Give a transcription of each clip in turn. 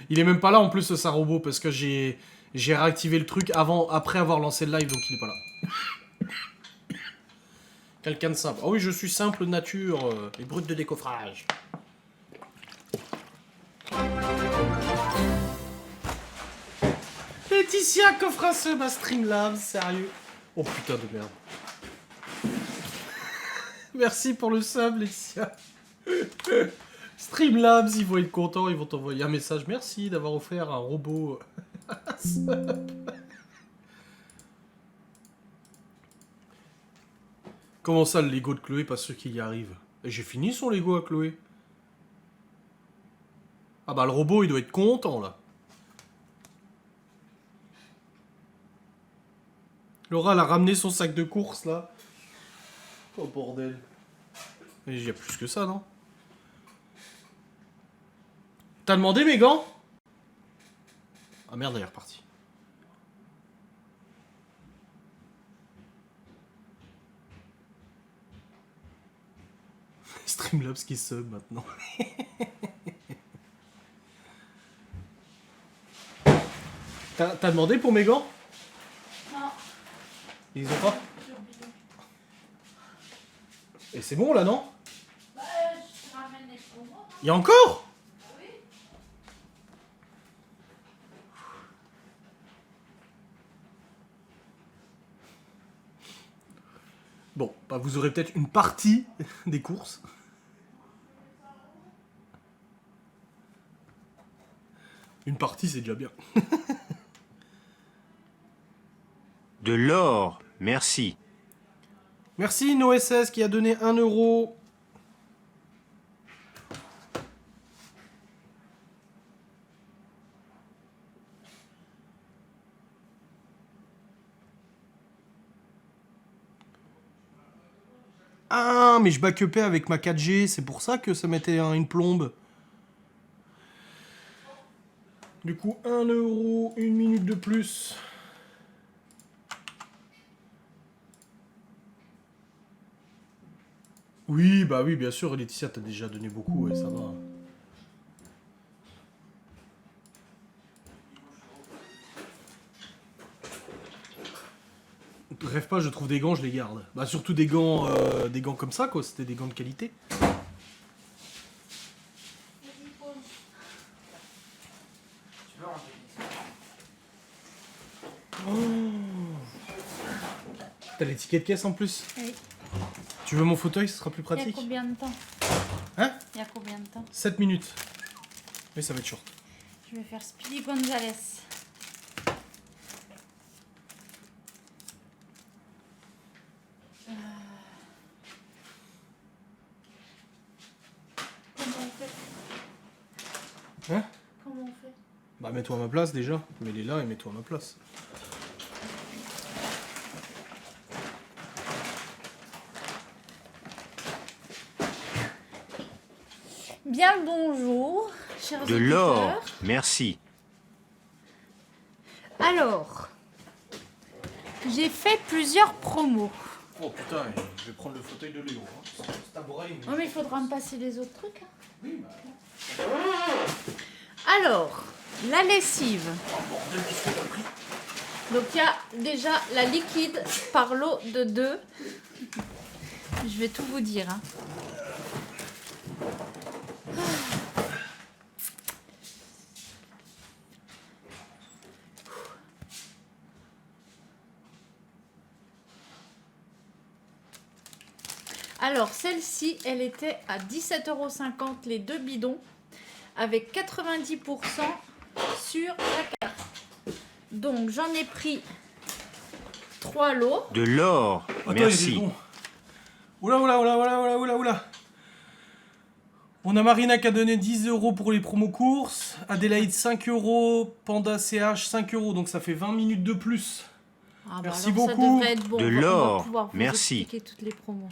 Il est même pas là en plus, ce Sarobo, parce que j'ai réactivé le truc après avoir lancé le live, donc il est pas là. Quelqu'un de simple. Ah oui, je suis simple de nature et brut de décoffrage. Laetitia coffre un sub à Streamlabs, sérieux. Oh putain de merde. Merci pour le sub, Laetitia. Streamlabs, ils vont être contents, ils vont t'envoyer un message. Merci d'avoir offert un robot. Comment ça, le Lego de Chloé, pas ceux qui y arrivent? Et j'ai fini son Lego à Chloé. Ah bah le robot, il doit être content, là. Laura, elle a ramené son sac de course, là. Oh bordel. Mais il y a plus que ça, non? T'as demandé mes gants? Ah merde, elle est repartie. Streamlabs qui sub maintenant. T'as demandé pour mes gants? Non. Ils ont pas? Et c'est bon là, non? Bah, je te ramène les promos. Il y a encore? Oui. Bon, bah vous aurez peut-être une partie des courses. Une partie, c'est déjà bien. De l'or, merci. Merci NoSS qui a donné 1 euro. Ah, mais je backupais avec ma 4G, c'est pour ça que ça mettait une plombe. Du coup, 1 euro, 1 minute de plus. Oui, bah oui, bien sûr, Laetitia, t'as déjà donné beaucoup, et ça va. Rêve pas, je trouve des gants, je les garde. Bah surtout des gants comme ça, quoi, c'était des gants de qualité. Oh. T'as les tickets de caisse en plus? Oui. Tu veux mon fauteuil, ce sera plus Il y a pratique. combien de temps? Hein? Il y a combien de temps? 7 minutes. Mais ça va être short. Je vais faire Speedy Gonzalez. Comment on fait? Hein? Comment on fait? Bah mets-toi à ma place déjà. Mets-les là et mets-toi à ma place. Bien le bonjour, chers De auditeurs. l'or, merci. Alors, j'ai fait plusieurs promos. Oh putain, je vais prendre le fauteuil de Léo. Hein. Ce tabouret, Oh mais il faudra me passer les autres trucs. Hein. Oui, bah... Alors, la lessive. Oh bordel, qu'est-ce que t'as pris? Donc il y a déjà la liquide par lot de 2. Je vais tout vous dire. Hein. Alors celle-ci, elle était à 17,50 € les 2 bidons, avec 90% sur la carte. Donc j'en ai pris 3 lots. De l'or, Attends, il y a des merci. bons. Oula, oula, oula, oula, oula, oula, oula. On a Marina qui a donné 10 € pour les promos courses. Adélaïde 5 €. Panda CH 5 €. Donc ça fait 20 minutes de plus. Ah bah Merci alors, beaucoup. Ça devrait être bon. De On va l'or, pouvoir vous merci. expliquer toutes les promos.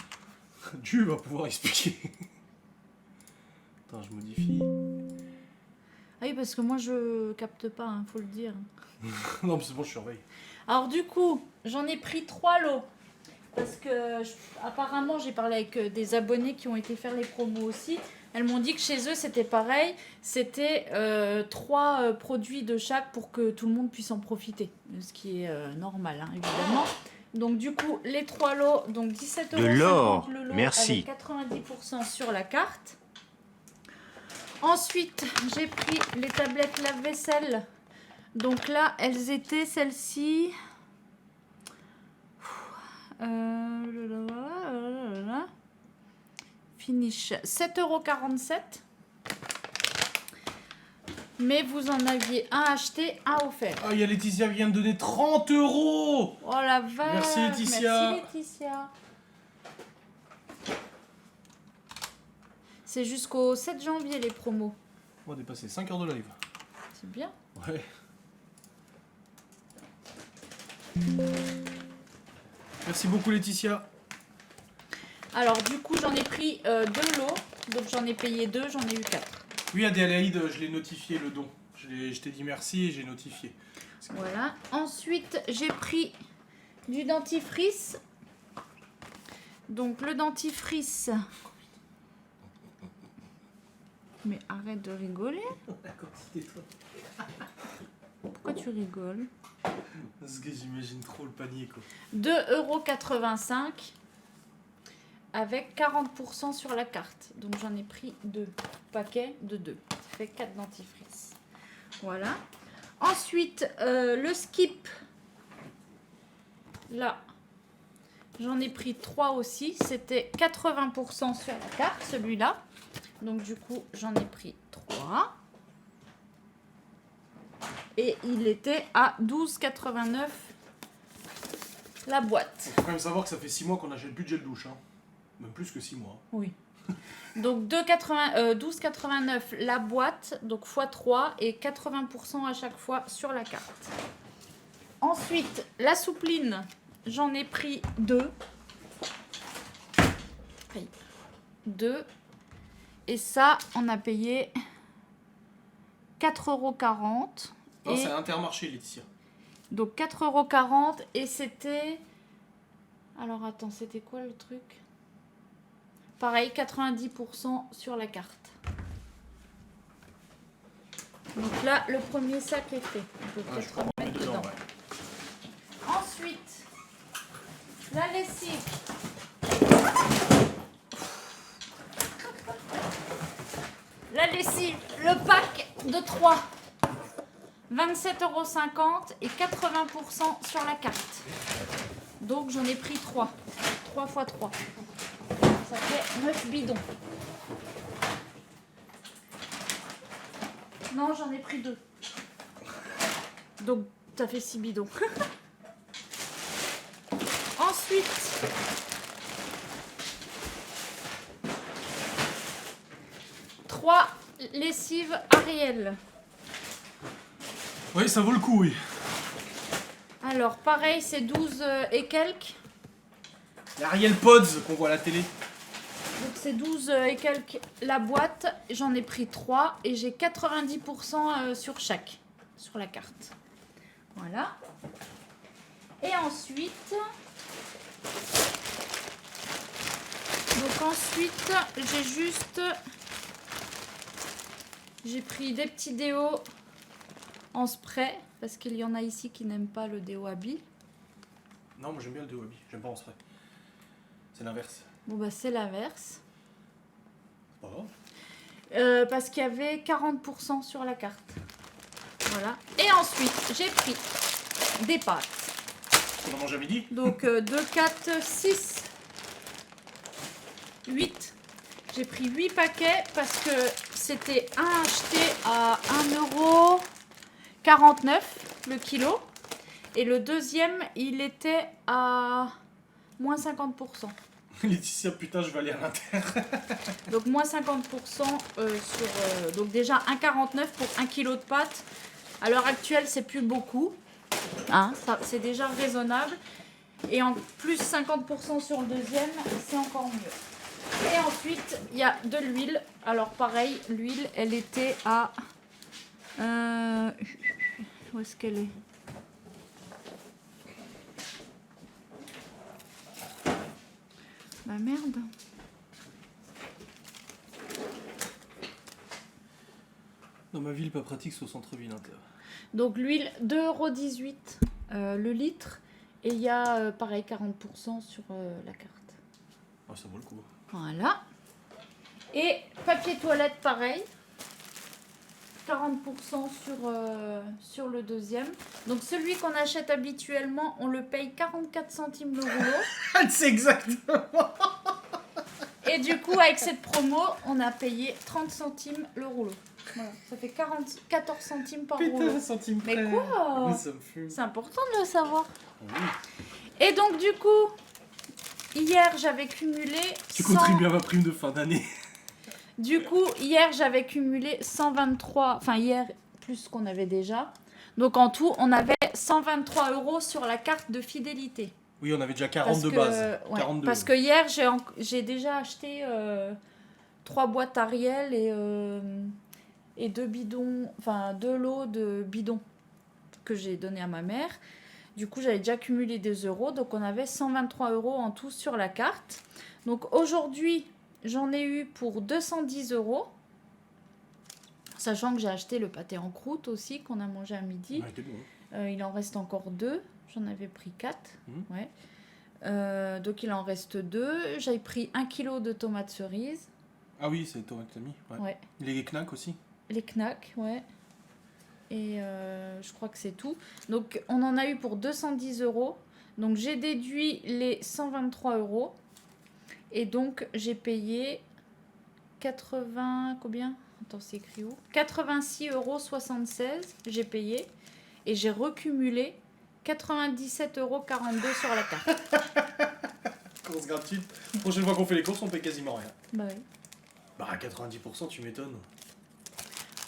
Tu vas pouvoir expliquer. Attends, je modifie. Ah oui, parce que moi je capte pas, hein, faut le dire. Non, mais c'est bon, je surveille. Alors du coup, j'en ai pris 3 lots. Parce que apparemment j'ai parlé avec des abonnés qui ont été faire les promos aussi. Elles m'ont dit que chez eux, c'était pareil. C'était 3 produits de chaque pour que tout le monde puisse en profiter. Ce qui est normal, hein, évidemment. Donc, du coup, les 3 lots, donc 17,50 De l'or, le lot merci. avec 90% sur la carte. Ensuite, j'ai pris les tablettes lave-vaisselle. Donc là, elles étaient celles-ci. Finish 7,47 €. Mais vous en aviez un acheté, un offert. Ah, il y a Laetitia qui vient de donner 30 €. Oh la vache. Merci, Laetitia. Merci Laetitia. C'est jusqu'au 7 janvier les promos. On va dépasser 5 heures de live. C'est bien. Ouais. Merci beaucoup Laetitia. Alors du coup j'en ai pris 2 lots. Donc j'en ai payé 2, j'en ai eu 4. Oui, Adélaïde, je l'ai notifié le don. Je t'ai dit merci et j'ai notifié. Voilà. Ensuite j'ai pris du dentifrice. Donc le dentifrice. Mais arrête de rigoler. D'accord, c'était toi. Pourquoi tu rigoles? Parce que j'imagine trop le panier quoi. 2,85 € avec 40% sur la carte. Donc j'en ai pris 2 paquets de 2. Ça fait 4 dentifrices. Voilà. Ensuite, le skip. Là, j'en ai pris 3 aussi. C'était 80% sur la carte, celui-là. Donc du coup, j'en ai pris 3. Et il était à 12,89 € la boîte. Il faut quand même savoir que ça fait 6 mois qu'on achète plus de gel douche. Hein. Même plus que 6 mois. Oui. Donc 12,89 € la boîte, donc x3 et 80% à chaque fois sur la carte. Ensuite, la soupline, j'en ai pris 2. 2. Et ça, on a payé 4,40 €. Non, c'est Intermarché, Laetitia. Donc 4,40 € et c'était... Alors attends, c'était quoi le truc? Pareil, 90% sur la carte. Donc là, le premier sac est fait. On peut Ah, je peut-être crois qu'on met remettre dedans. dedans. Ouais. Ensuite, la lessive. La lessive, le pack de 3. 27,50 € et 80% sur la carte. Donc j'en ai pris 3. 3 x 3. Ça fait 9 bidons. Non, j'en ai pris 2. Donc ça fait 6 bidons. Ensuite, trois lessives Ariel. Oui, ça vaut le coup, oui. Alors pareil, c'est 12 et quelques. L'Ariel Pods qu'on voit à la télé. Donc c'est 12 et quelques la boîte. J'en ai pris 3 et j'ai 90% sur chaque, sur la carte. Voilà. Et ensuite... Donc ensuite, j'ai pris des petits déos en spray. Parce qu'il y en a ici qui n'aiment pas le déo Abi. Non, moi j'aime bien le déo Abi. J'aime pas en spray. C'est l'inverse. Bon bah c'est l'inverse. C'est pas grave. Parce qu'il y avait 40% sur la carte. Voilà. Et ensuite, j'ai pris des pâtes. On en mange à midi. Donc 2, 4, 6, 8. J'ai pris 8 paquets parce que c'était un acheté à 1,49 € le kilo. Et le deuxième, il était à moins 50%. Laetitia, putain, je vais aller à l'Inter. Donc moins 50% sur... donc déjà 1,49 pour 1 kg de pâtes. À l'heure actuelle, c'est plus beaucoup. Hein, c'est déjà raisonnable. Et en plus 50% sur le deuxième, c'est encore mieux. Et ensuite, il y a de l'huile. Alors pareil, l'huile, elle était à... où est-ce qu'elle est? Bah merde. Dans ma ville, pas pratique, c'est au centre-ville. Hein, Donc l'huile, 2,18 € le litre. Et il y a pareil 40% sur la carte. Ah, ça vaut le coup. Voilà. Et papier toilette, pareil. 40% sur le deuxième. Donc celui qu'on achète habituellement, on le paye 44 centimes le rouleau. C'est exactement. Et du coup, avec cette promo, on a payé 30 centimes le rouleau. Voilà, ça fait 14 centimes par rouleau. Putain, centime Mais près. quoi Mais ça me fume. C'est important de le savoir. Oui. Et donc du coup, hier j'avais cumulé... Tu 100 contribues à ma prime de fin d'année. Du coup, hier j'avais cumulé 123... Enfin hier, plus ce qu'on avait déjà. Donc en tout, on avait 123 € sur la carte de fidélité. Oui, on avait déjà 40 Parce de que, base. ouais, 42. parce que hier, j'ai déjà acheté 3 boîtes Ariel et 2 bidons, enfin 2 lots de bidons que j'ai donné à ma mère. Du coup, j'avais déjà cumulé des euros. Donc, on avait 123 € en tout sur la carte. Donc, aujourd'hui, j'en ai eu pour 210 €. Sachant que j'ai acheté le pâté en croûte aussi qu'on a mangé à midi. Ouais, t'es bon. Il en reste encore 2. J'en avais pris 4. Ouais. Donc il en reste 2. J'ai pris 1 kg de tomates cerises. Ah oui, c'est tomates Tommy. Ouais. Ouais. Les knacks aussi. Les knacks, ouais. Et je crois que c'est tout. Donc on en a eu pour 210 €. Donc j'ai déduit les 123 €. Et donc j'ai payé 80... Combien? Attends, c'est écrit où? 86,76 € j'ai payé. Et j'ai recumulé 97,42 € sur la carte. Course gratuite. Prochaine fois qu'on fait les courses, on paye quasiment rien. Bah oui. Bah, à 90%, tu m'étonnes.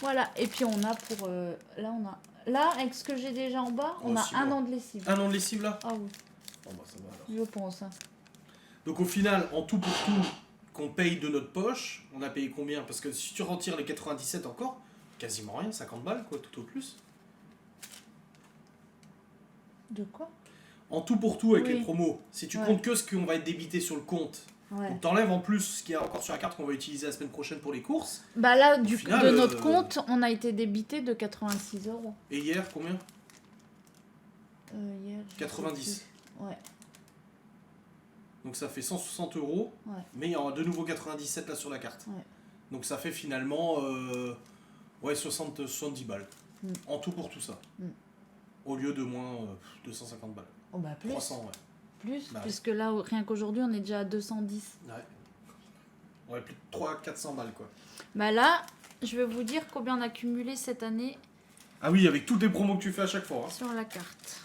Voilà, et puis on a pour... Là, avec ce que j'ai déjà en bas, on a 6 un mois. an de lessive. Un an de lessive là? Ah oui, Bon, bah, ça va alors. je pense. Hein. Donc, au final, en tout pour tout, qu'on paye de notre poche, on a payé combien? Parce que si tu retires les 97 encore, quasiment rien, 50 balles, quoi, tout au plus. De quoi? En tout pour tout avec Oui. les promos, si tu Ouais. comptes que ce qu'on va être débité sur le compte, Ouais. donc t'enlèves en plus ce qu'il y a encore sur la carte qu'on va utiliser la semaine prochaine pour les courses. Bah là, Au final, de notre compte, on a été débité de 86 €. Et hier, combien? Hier, je sais 90. plus. Ouais. Donc ça fait 160 €, Ouais. mais il y aura de nouveau 97 là sur la carte. Ouais. Donc ça fait finalement 70 balles. Mm. En tout pour tout ça. Mm. Au lieu de moins 250 balles. Oh bah plus. 300, ouais. Plus, Bah ouais. puisque là, rien qu'aujourd'hui, on est déjà à 210. Ouais, plus de 300-400 balles quoi. Bah là, je vais vous dire combien on a cumulé cette année Ah oui, avec toutes les promos que tu fais à chaque fois. Hein. sur la carte.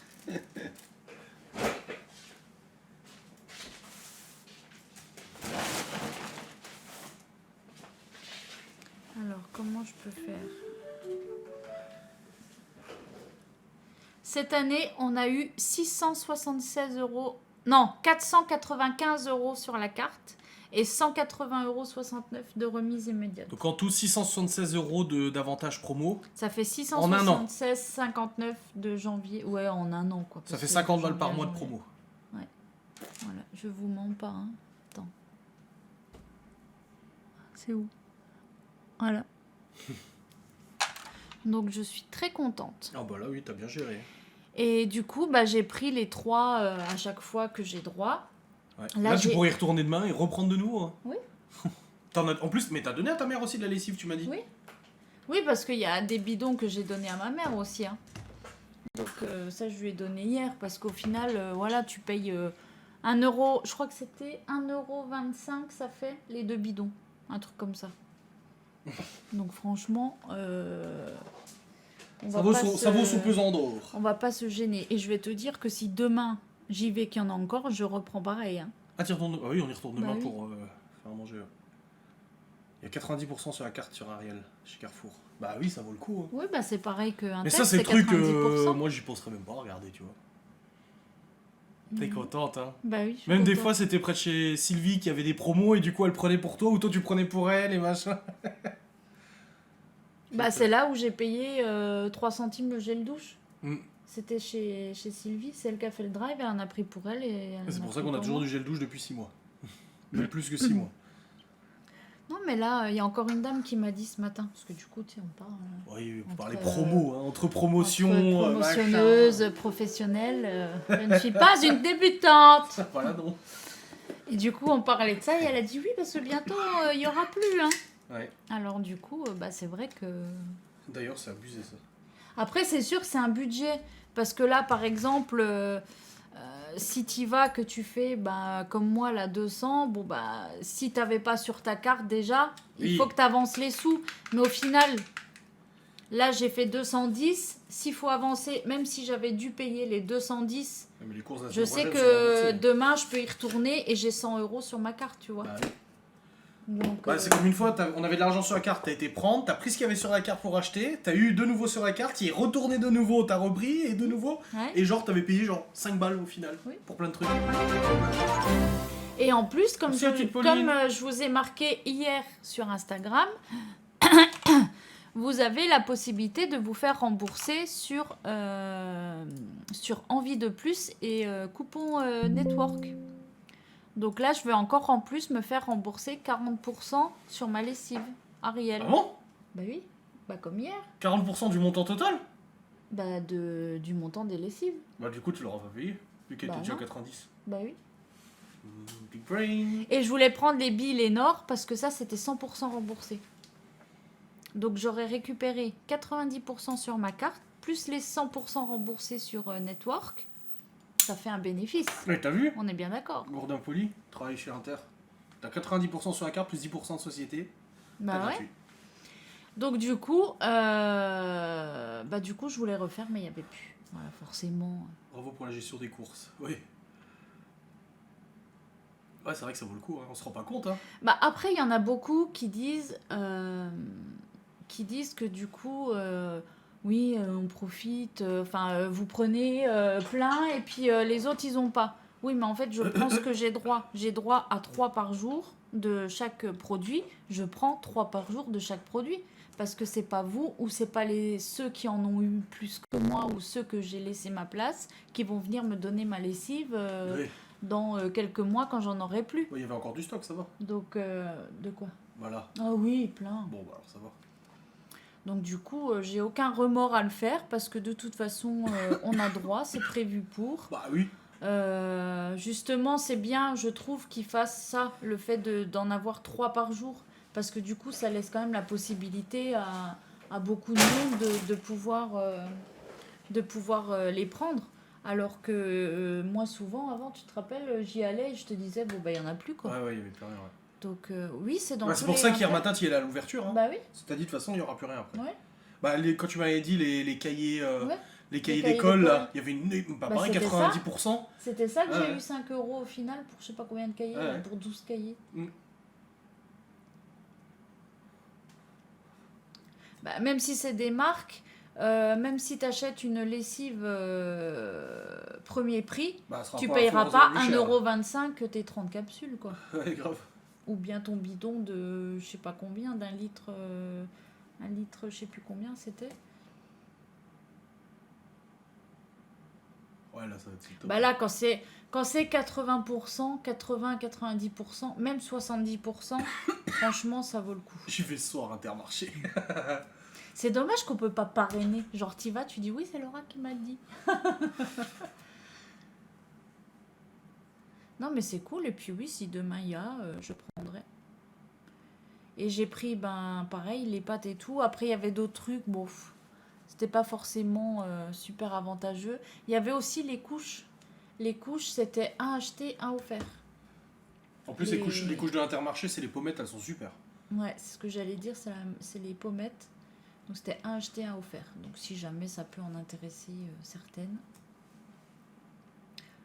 Alors, comment je peux faire? Cette année, on a eu 676 €, non, 495 € sur la carte et 180,69 € de remise immédiate. Donc en tout 676 € d'avantages promo. Ça fait En un an. 676,59 de janvier. Ouais, en un an, quoi. Ça parce fait que 50 balles par janvier à mois de janvier. promo. Voilà, je vous mens pas. Hein. Attends. C'est où? Voilà. Donc je suis très contente. Ah bah là oui, t'as bien géré. Et du coup, bah, j'ai pris les 3 à chaque fois que j'ai droit. Ouais. Là, Là, tu j'ai- pourrais y retourner demain et reprendre de nouveau. Hein. Oui. En plus, mais t'as donné à ta mère aussi de la lessive, tu m'as dit. Oui. Oui, parce qu'il y a des bidons que j'ai donnés à ma mère aussi. Hein. Donc ça, je lui ai donné hier. Parce qu'au final, voilà, tu payes 1 €. Je crois que c'était 1,25 € ça fait les 2 bidons. Un truc comme ça. Donc franchement, on Ça va vaut, pas ça vaut son pesant d'or. on va pas se gêner. Et je vais te dire que si demain j'y vais qu'il y en a encore, je reprends pareil. Hein. Ah, tiens, ah oui, on y retourne demain Bah oui. pour faire manger. Il y a 90% sur la carte sur Ariel, chez Carrefour. Bah oui, ça vaut le coup. Hein. Oui, bah c'est pareil qu'un Mais test, ça, c'est le truc, 90%. moi, j'y penserais même pas à regarder, tu vois. T'es contente, hein. Bah oui, je suis Même des contente. fois, c'était près de chez Sylvie qui avait des promos et du coup, elle prenait pour toi ou toi, tu prenais pour elle et machin. Bah c'est là où j'ai payé 3 centimes le gel douche. Mm. C'était chez Sylvie, c'est elle qui a fait le drive, elle en a pris pour elle. Et C'est pour ça qu'on a toujours du gel douche depuis 6 mois. Même plus que 6 mois. Non, mais là, il y a encore une dame qui m'a dit ce matin, parce que du coup, tu sais, on parle Oui, vous Entre, parlez promo, hein, entre promotions, entre machin. promotionneuse, professionnelle. Je ne suis pas une débutante. Voilà, non. Et du coup, on parlait de ça et elle a dit oui, parce que bientôt, il n'y aura plus. Hein. Ouais. Alors du coup, bah, c'est vrai que... D'ailleurs, c'est abusé, ça. Après, c'est sûr que c'est un budget. Parce que là, par exemple, si tu vas, que tu fais, bah, comme moi, là, 200, bon, bah, si tu n'avais pas sur ta carte déjà, il Oui. faut que tu avances les sous. Mais au final, là, j'ai fait 210. S'il faut avancer, même si j'avais dû payer les 210, Ouais, mais les courses de la je semaine sais prochaine sont que remboursées. demain, je peux y retourner et j'ai 100 € sur ma carte, tu vois. Bah, oui. Donc, Bah, c'est comme une fois, on avait de l'argent sur la carte, t'as été prendre, t'as pris ce qu'il y avait sur la carte pour acheter, t'as eu de nouveau sur la carte, y est retourné de nouveau, t'as repris et de nouveau, ouais. et genre t'avais payé genre 5 balles au final, Oui. pour plein de trucs. Et en plus, comme, Merci, petite Pauline. je vous ai marqué hier sur Instagram, vous avez la possibilité de vous faire rembourser sur Envie de Plus et coupon Network. Donc là, je vais encore en plus me faire rembourser 40% sur ma lessive Ariel. Ah bon Bah oui, bah comme hier. 40% du montant total? Bah du montant des lessives. Bah du coup tu l'auras pas payé, vu qu'elle Bah était déjà à non. 90. Bah oui. Big brain. Et je voulais prendre les billes Lénore parce que ça, c'était 100% remboursé. Donc j'aurais récupéré 90% sur ma carte, plus les 100% remboursés sur Network. Ça fait un bénéfice. Mais t'as vu? On est bien d'accord. Gourdin poli, travaille chez Inter. T'as 90% sur la carte, plus 10% de société. Bah t'as ouais. gratuit. Donc du coup, je voulais refaire, mais il n'y avait plus. Voilà, forcément. Bravo pour la gestion des courses. Oui. Ouais, c'est vrai que ça vaut le coup, hein. On se rend pas compte, hein. Bah après, il y en a beaucoup qui disent que du coup, oui, on profite, vous prenez plein et puis les autres, ils ont pas. Oui, mais en fait, je prends ce que j'ai droit. J'ai droit à 3 par jour de chaque produit. Je prends 3 par jour de chaque produit. Parce que c'est pas vous ou c'est pas ceux qui en ont eu plus que moi ou ceux que j'ai laissé ma place qui vont venir me donner ma lessive Oui. dans quelques mois quand j'en aurai plus. Il y avait encore du stock, ça va. Donc, de quoi? Voilà. Ah oui, plein. Bon, bah alors ça va. Donc du coup, j'ai aucun remords à le faire parce que de toute façon, on a droit, c'est prévu pour. Bah oui. Justement, c'est bien, je trouve, qu'ils fassent ça, le fait d'en avoir 3 par jour. Parce que du coup, ça laisse quand même la possibilité à beaucoup de monde de pouvoir les prendre. Alors que moi, souvent, avant, tu te rappelles, j'y allais et je te disais, bon, bah, il n'y en a plus, quoi. Ouais, il y avait plus rien, ouais. Donc, oui, c'est dans Bah, tous c'est pour les ça qu'hier Inter. matin, tu y allais à l'ouverture. Hein. Bah oui, T'as dit de toute façon, il n'y aura plus rien après. ouais. Bah, quand tu m'avais dit les cahiers, Ouais. les cahiers cahiers d'école, d'école. là, il y avait Bah, pareil, c'était 90%. C'était ça que Ouais, j'ai ouais. eu 5 € au final pour je sais pas combien de cahiers, Ouais, là, ouais. pour 12 cahiers. Mm. Bah, même si c'est des marques, même si tu achètes une lessive premier prix, Bah, ce sera tu pas payeras forcément pas plus cher. 1,25 € tes 30 capsules, quoi. Ouais, grave. Ou bien ton bidon de je sais pas combien, d'un litre, un litre, je sais plus combien c'était. Ouais, là, ça va être le top. Bah là, quand c'est 80%, 80-90%, même 70%, franchement, ça vaut le coup. J'y vais ce soir, Intermarché. C'est dommage qu'on peut pas parrainer. Genre, t'y vas, tu dis oui, c'est Laura qui m'a dit. Non, mais c'est cool. Et puis oui, si demain il y a, je prendrai. Et j'ai pris, pareil, les pâtes et tout. Après, il y avait d'autres trucs. Bon, c'était pas forcément super avantageux. Il y avait aussi les couches. Les couches, c'était un acheté, un offert. En plus, les couches de l'Intermarché, c'est les pommettes, elles sont super. Ouais, c'est ce que j'allais dire, c'est les pommettes. Donc c'était un acheté, un offert. Donc si jamais ça peut en intéresser certaines.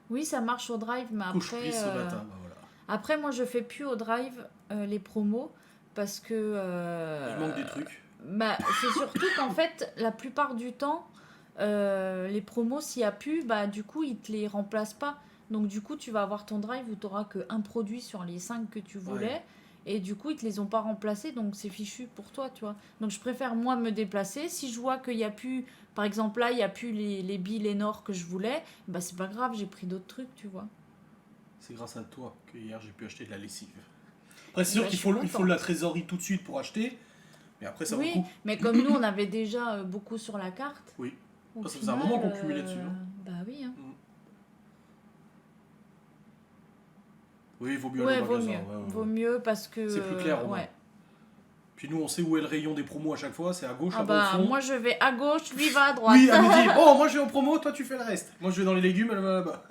Oui, ça marche au drive, mais Couche après... prise au matin, bah voilà. Après, moi, je fais plus au drive les promos parce que... Il manque des trucs. Bah, c'est surtout qu'en fait, la plupart du temps, les promos, s'il n'y a plus, bah, du coup, ils te les remplacent pas. Donc du coup, tu vas avoir ton drive où tu n'auras qu'un produit sur les 5 que tu voulais. Ouais. Et du coup, ils te les ont pas remplacés, donc c'est fichu pour toi, tu vois. Donc je préfère, moi, me déplacer. Si je vois qu'il n'y a plus... Par exemple, là, il n'y a plus les billes Lénore que je voulais, bah c'est pas grave, j'ai pris d'autres trucs, tu vois. C'est grâce à toi que hier, j'ai pu acheter de la lessive. Après, c'est sûr Bah, qu'il je faut, suis il faut contente. la trésorerie tout de suite pour acheter. Mais après, ça vaut le Oui, coup. mais comme nous, on avait déjà beaucoup sur la carte. Oui. au Ça faisait un moment qu'on final, cumulait dessus, hein. Bah oui. Hein. Oui, il vaut mieux Ouais, aller au vaut magasin. mieux. Ouais, ouais, Vaut ouais. mieux parce que. C'est plus clair, au moins. Ouais. Puis nous, on sait où est le rayon des promos à chaque fois. C'est à gauche, Ah là-bas au bah, fond. moi je vais à gauche, lui va à droite. Oui, elle me dit, bon, moi je vais en promo, toi tu fais le reste. Moi je vais dans les légumes, elle va là-bas.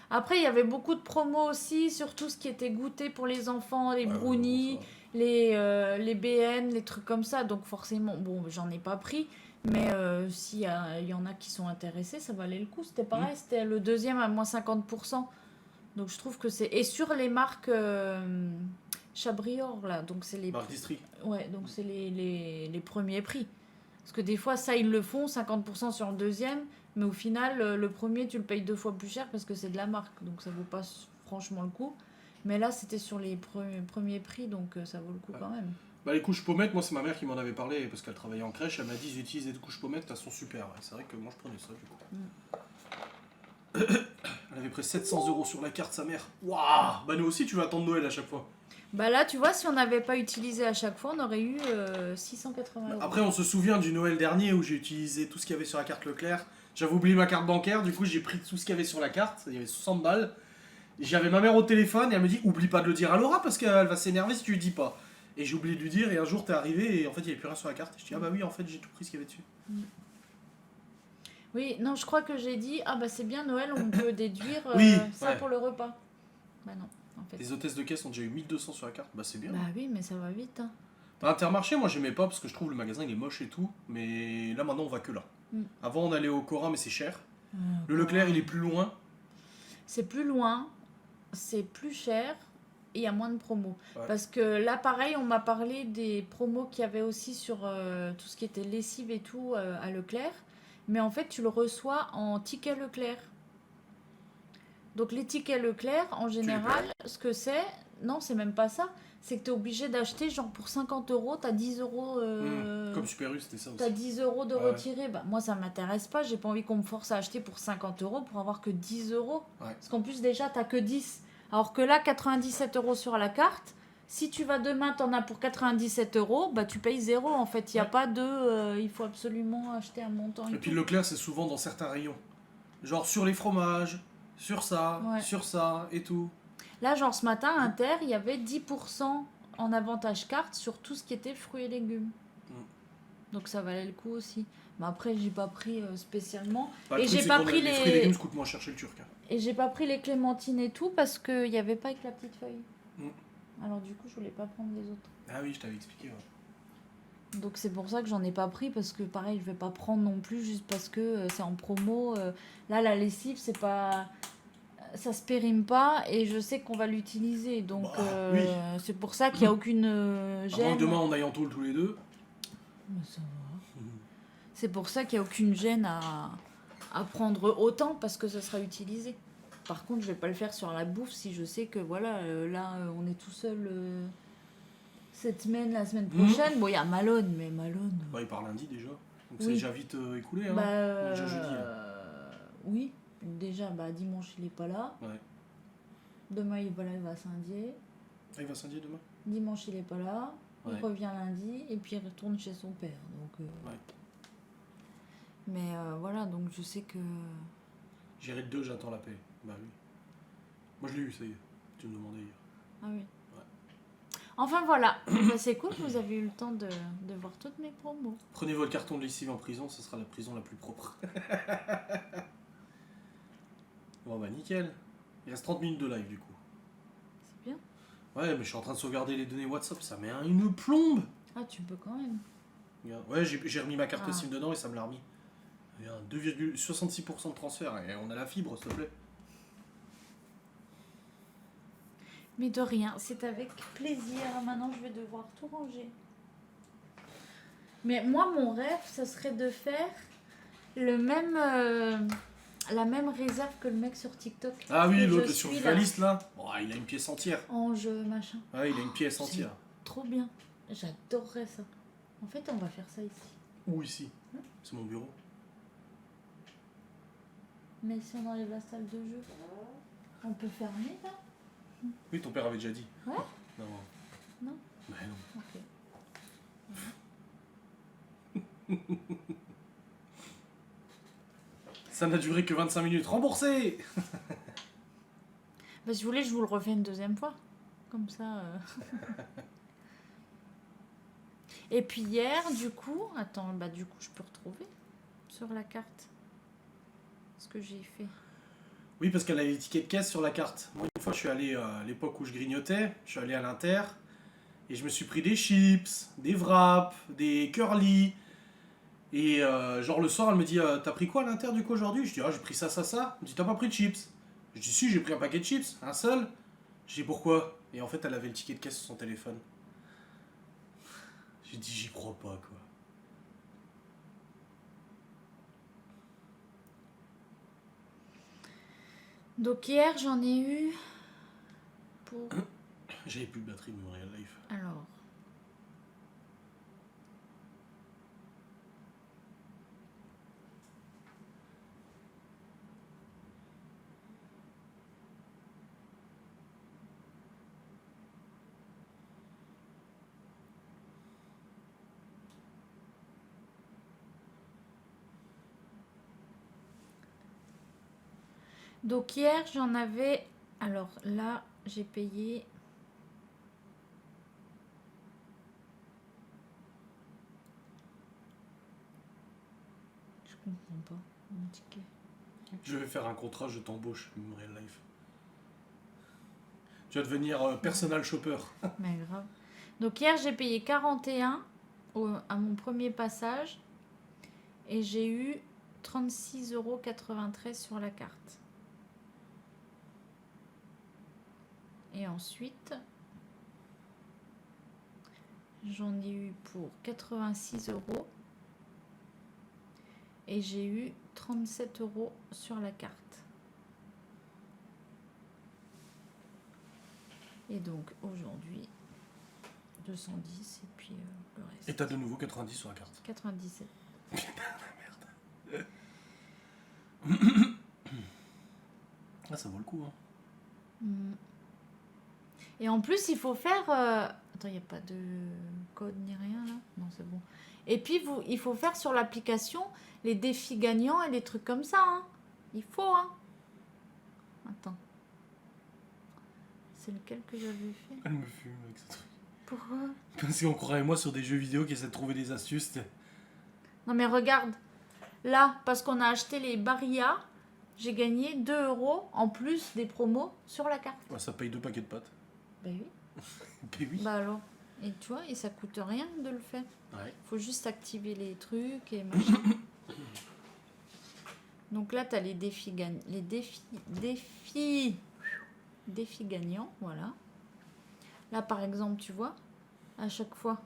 Après, il y avait beaucoup de promos aussi sur tout ce qui était goûté pour les enfants, les Ouais, ouais, brownies, bon, ça les BN, les trucs comme ça. Donc forcément, bon, j'en ai pas pris. Mais s'il y en a qui sont intéressés, ça valait le coup. C'était pareil, c'était le deuxième à moins 50%. Donc je trouve que c'est... Et sur les marques Chabrior, là, donc c'est les... Marque District. Ouais, donc c'est les premiers prix. Parce que des fois, ça, ils le font, 50% sur le deuxième. Mais au final, le premier, tu le payes 2 fois plus cher parce que c'est de la marque. Donc ça vaut pas franchement le coup. Mais là, c'était sur les premiers prix, donc ça vaut le coup quand même. Bah les couches pommettes, moi c'est ma mère qui m'en avait parlé parce qu'elle travaillait en crèche. Elle m'a dit j'utilise des couches pommettes, elles sont super. Ouais, c'est vrai que moi je prenais ça du coup. Elle avait pris 700 € sur la carte, sa mère. Waouh. Bah nous aussi, tu vas attendre Noël à chaque fois. Bah là, tu vois, si on n'avait pas utilisé à chaque fois, on aurait eu 680 €. Après, on se souvient du Noël dernier où j'ai utilisé tout ce qu'il y avait sur la carte Leclerc. J'avais oublié ma carte bancaire, du coup j'ai pris tout ce qu'il y avait sur la carte. Il y avait 60 balles. J'avais ma mère au téléphone et elle me dit oublie pas de le dire à Laura parce qu'elle va s'énerver si tu lui dis pas. Et j'ai oublié de lui dire et un jour t'es arrivé et en fait il n'y avait plus rien sur la carte. Et je dis ah bah oui en fait j'ai tout pris ce qu'il y avait dessus. Oui, non, je crois que j'ai dit, ah bah c'est bien Noël, on peut déduire Oui, ça ouais. pour le repas. Bah non, en fait. Les hôtesses de caisse ont déjà eu 1200 sur la carte, bah c'est bien. Bah oui, mais ça va vite. Hein. Bah, Intermarché moi j'aimais pas parce que je trouve le magasin il est moche et tout. Mais là maintenant on va que là. Avant on allait au Cora mais c'est cher. Le Leclerc il est plus loin. C'est plus loin, c'est plus cher et il y a moins de promos. Ouais. Parce que là, pareil, on m'a parlé des promos qu'il y avait aussi sur tout ce qui était lessive et tout à Leclerc. Mais en fait, tu le reçois en ticket Leclerc. Donc les tickets Leclerc, en général, ce que c'est, non, c'est même pas ça. C'est que tu es obligé d'acheter, genre pour 50 €, tu as 10 euros. Comme Super U c'était ça aussi. T'as 10 € de Ouais. retirés. Bah, moi, ça m'intéresse pas. J'ai pas envie qu'on me force à acheter pour 50 € pour avoir que 10 euros. Ouais. Parce qu'en plus, déjà, t'as que 10. Alors que là, 97 € sur la carte. Si tu vas demain, t'en as pour 97 €, bah tu payes 0 en fait. Il n'y a Ouais. pas de. Il faut absolument acheter un montant. Et puis tout. le Leclerc c'est souvent dans certains rayons. Genre sur les fromages, sur ça, Ouais. sur ça et tout. Là, genre ce matin, à Inter, il y avait 10% en avantage carte sur tout ce qui était fruits et légumes. Donc ça valait le coup aussi. Mais après, j'ai pas pris spécialement. Bah, le Et truc, j'ai c'est pas qu'on a- pris les fruits et les. légumes ça coûte moins cher chez le Turc. Hein. Et j'ai pas pris les clémentines et tout parce qu'il n'y avait pas avec la petite feuille. Mm. Alors du coup, je voulais pas prendre les autres. Ah oui, je t'avais expliqué. Ouais. Donc c'est pour ça que j'en ai pas pris parce que pareil, je vais pas prendre non plus juste parce que c'est en promo. Là, la lessive, c'est pas... Ça se périme pas et je sais qu'on va l'utiliser. Donc Bah, oui. c'est pour ça qu'il n'y a aucune Avant gêne. que demain on aille en tôle tous les deux. Mais ça va. C'est pour ça qu'il n'y a aucune gêne à prendre autant parce que ça sera utilisé. Par contre, je vais pas le faire sur la bouffe si je sais que voilà, là, on est tout seul cette semaine, la semaine prochaine. Bon, il y a Malone, mais Malone. Bah, il part lundi déjà. Donc Oui. c'est déjà vite écoulé. Hein. Bah, Déjà jeudi. oui, déjà, bah, dimanche, il est pas là. Ouais. Demain, il est pas là, il va à Saint-Dié. Ah, il va Saint-Dié demain. Dimanche, il est pas là. Ouais. Il revient lundi et puis il retourne chez son père. Donc, Ouais. Mais voilà, donc je sais que. J'irai le 2, j'attends la paix. Bah oui. Moi je l'ai eu, ça y est. Tu me demandais hier. Ah oui. Enfin voilà, bah, c'est cool, vous avez eu le temps de voir toutes mes promos. Prenez votre carton de lessive en prison, ce sera la prison la plus propre. Bon bah nickel. Il reste 30 minutes de live du coup. C'est bien. Ouais, mais je suis en train de sauvegarder les données WhatsApp, ça met une plombe. Ah, tu peux quand même. Regarde. Ouais, j'ai remis ma carte Ah. SIM dedans et ça me l'a remis. Il y a 2,66% de transfert et on a la fibre, s'il te plaît. Mais de rien, c'est avec plaisir. Maintenant, je vais devoir tout ranger. Mais moi, mon rêve, ce serait de faire le même, la même réserve que le mec sur TikTok. Ah oui, Que l'autre je sur suis la là. liste là. Oh, il a une pièce entière. Ange, machin. Ah, il a une pièce entière. Trop bien. J'adorerais ça. En fait, on va faire ça ici. Ou ici. C'est mon bureau. Mais si on enlève la salle de jeu, on peut fermer là. Oui, ton père avait déjà dit. Ouais. Non. Non. Bah non. Ok. Ça n'a duré que 25 minutes. Remboursé. Bah, si vous voulez, je vous le refais une deuxième fois. Comme ça. Et puis hier, du coup... Attends, bah du coup, je peux retrouver sur la carte ce que j'ai fait. Oui, parce qu'elle a les tickets de caisse sur la carte. Moi, une fois, je suis allé à l'époque où je grignotais. Je suis allé à l'Inter. Et je me suis pris des chips, des wraps, des curly. Et genre le soir, elle me dit t'as pris quoi à l'Inter du coup aujourd'hui? Je dis j'ai pris ça, ça, ça. Elle me dit t'as pas pris de chips? Je dis si, j'ai pris un paquet de chips, un seul. Je dis pourquoi? Et en fait, elle avait le ticket de caisse sur son téléphone. J'ai dit j'y crois pas quoi. Donc hier, j'en ai eu pour... J'avais plus de batterie de mon Real Life. Alors... Donc hier, j'en avais... Alors là, j'ai payé... Je comprends pas mon ticket. Je vais faire un contrat, je t'embauche, mon Real Life. Tu vas devenir personal shopper. Mais grave. Donc hier, j'ai payé 41 à mon premier passage. Et j'ai eu 36,93 € sur la carte. Et ensuite, j'en ai eu pour 86 €. Et j'ai eu 37 € sur la carte. Et donc aujourd'hui, 210 et puis le reste. Et t'as de nouveau 90 sur la carte. 97. Merde. Ah, ça vaut le coup, hein. Mm. Et en plus, il faut faire... Attends, il n'y a pas de code ni rien là? Non, c'est bon. Et puis, il faut faire sur l'application les défis gagnants et les trucs comme ça. Hein. Il faut, hein. Attends. C'est lequel que j'avais fait? Elle me fume avec ce truc. Pourquoi? Parce qu'on croirait moi sur des jeux vidéo qui essaient de trouver des astuces. Non, mais regarde. Là, parce qu'on a acheté les Barilla, j'ai gagné 2 € en plus des promos sur la carte. Ouais, ça paye 2 paquets de pâtes. Bah oui. Bah oui. Bah alors. Et tu vois, et ça coûte rien de le faire. Ouais. Faut juste activer les trucs et machin. Donc là, tu as les défis gagnants. Les défis gagnants, voilà. Là, par exemple, tu vois, à chaque fois.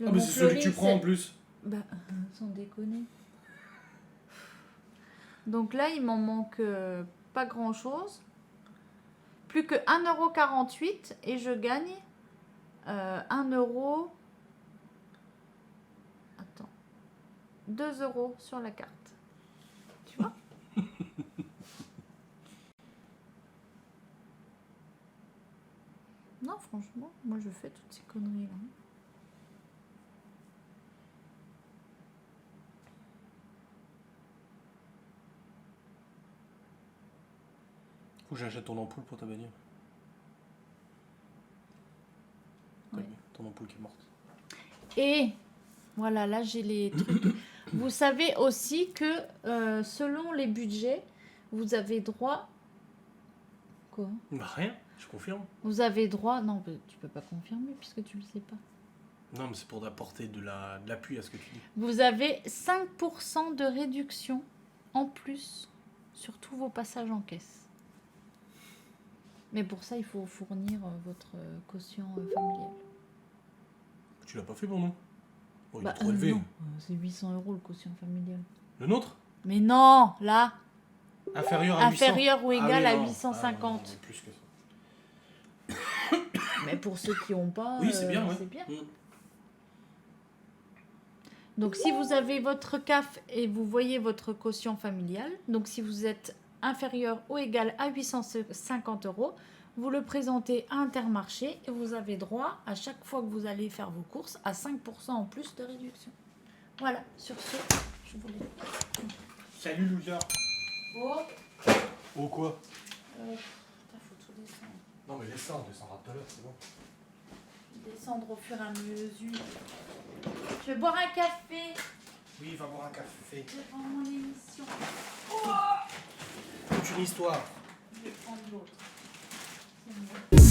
Ah, mais c'est celui que tu prends en plus. Bah, sans déconner. Donc là, il m'en manque pas grand-chose. Plus que 1,48 € et je gagne 1 €. Attends. 2 € sur la carte. Tu vois? Non, franchement, moi je fais toutes ces conneries là. Faut que j'achète ton ampoule pour ta bagnole. Ouais. Ton ampoule qui est morte. Et voilà, là j'ai les trucs. Vous savez aussi que selon les budgets, vous avez droit... Quoi? Bah rien, je confirme. Vous avez droit... Non, tu peux pas confirmer puisque tu le sais pas. Non, mais c'est pour apporter de l'appui à ce que tu dis. Vous avez 5% de réduction en plus sur tous vos passages en caisse. Mais pour ça, il faut fournir votre quotient familial. Tu l'as pas fait pour nous? Oh, il Bah, est trop élevé. non, c'est 800 € le quotient familial. Le nôtre? Mais non, là, Inférieur à 800. inférieur ou égal Ah à oui, non. 850. Ah, non, plus que ça. Mais pour ceux qui n'ont pas, Oui, c'est bien, ouais. c'est bien. Mm. Donc si vous avez votre CAF et vous voyez votre quotient familial, donc si vous êtes inférieur ou égal à 850 euros, vous le présentez à Intermarché et vous avez droit, à chaque fois que vous allez faire vos courses, à 5% en plus de réduction. Voilà, sur ce, je vous laisse. Salut loser. Oh, Oh quoi? faut tout descendre. Non mais laisse ça, on descendra tout à l'heure, c'est bon. Descendre au fur et à mesure. Je vais boire un café Oui, va boire un café. devant mon émission. Toute une histoire. Je vais prendre l'autre. C'est mieux.